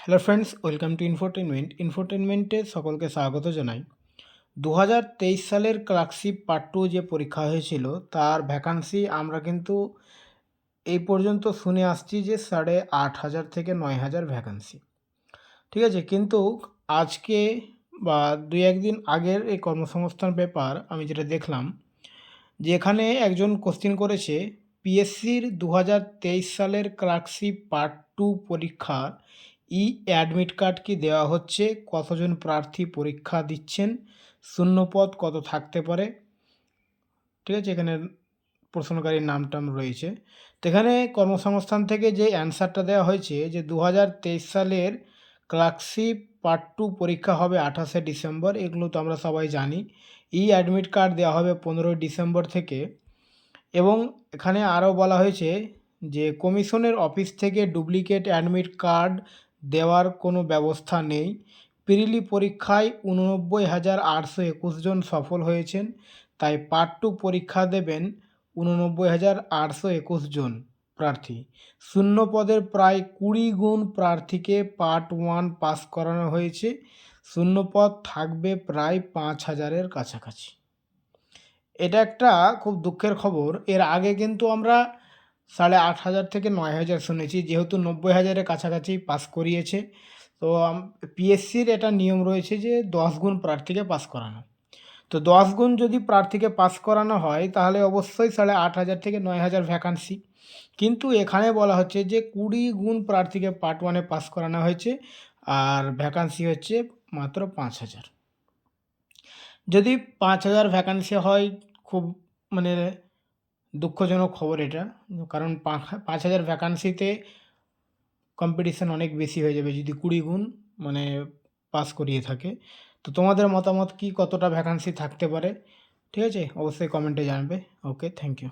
Hello friends, welcome to ইনফোটেনমেন্টে সকলকে স্বাগত জানাই। 2023 সালের ক্লার্কশিপ পার্ট 2 যে পরীক্ষা হয়েছিল তার ভ্যাকান্সি আমরা কিন্তু এই পর্যন্ত শুনে আসছি যে 8,500 থেকে 9,000 ভ্যাকান্সি। ঠিক আছে, কিন্তু আজকে বা দুই একদিন আগের এই কর্মসংস্থান পেপার আমি যেটা দেখলাম যে এখানে একজন কোশ্চেন করেছে পিএসসির 2023 সালের ক্লার্কশিপ পার্ট 2 পরীক্ষার অ্যাডমিট কার্ড কি দেওয়া হচ্ছে, কতজন প্রার্থী পরীক্ষা দিচ্ছেন, শূন্যপদ কত থাকতে পারে। ঠিক আছে, এখানে প্রশ্নকারীর নামটাম রয়েছে। তো এখানে কর্মসংস্থান থেকে যে অ্যান্সারটা দেওয়া হয়েছে যে 2023 সালের ক্লার্কশিপ পার্ট 2 পরীক্ষা হবে 28শে ডিসেম্বর, এগুলো তো আমরা সবাই জানি। অ্যাডমিট কার্ড দেওয়া হবে 15ই ডিসেম্বর থেকে। এবং এখানে আরও বলা হয়েছে যে কমিশনের অফিস থেকে ডুপ্লিকেট অ্যাডমিট কার্ড দেওয়ার কোনো ব্যবস্থা নেই। প্রিলি পরীক্ষায় 89,821 জন সফল হয়েছেন, তাই পার্ট 2 পরীক্ষা দেবেন 89,821 জন প্রার্থী। শূন্য পদের প্রায় 20 গুণ প্রার্থীকে পার্ট 1 পাস করানো হয়েছে। শূন্য পদ থাকবে প্রায় 5,000-এর কাছাকাছি। এটা একটা খুব দুঃখের খবর। এর আগে কিন্তু আমরা 8,500 থেকে 9,000 শুনেছি, যেহেতু 90,000-এর কাছাকাছি পাস করিয়েছে। তো পিএসসির এটা নিয়ম রয়েছে যে 10 গুণ প্রার্থীকে পাস করানো। তো 10 গুণ যদি প্রার্থীকে পাস করানো হয় তাহলে অবশ্যই 8,500 থেকে 9,000 ভ্যাকান্সি। কিন্তু এখানে বলা হচ্ছে যে 20 গুণ প্রার্থীকে পার্ট 1-এ পাস করানো হয়েছে, আর ভ্যাকান্সি হচ্ছে মাত্র 5,000। যদি 5,000 ভ্যাকান্সি হয়, খুব মানে দুঃখজনক খবর এটা। কারণ 5,000 ভ্যাকান্সিতে কম্পিটিশান অনেক বেশি হয়ে যাবে যদি 20 গুণ মানে পাস করিয়ে থাকে। তো তোমাদের মতামত কি, কতটা ভ্যাকান্সি থাকতে পারে? ঠিক আছে, অবশ্যই কমেন্টে জানাবে। ওকে, থ্যাংক ইউ।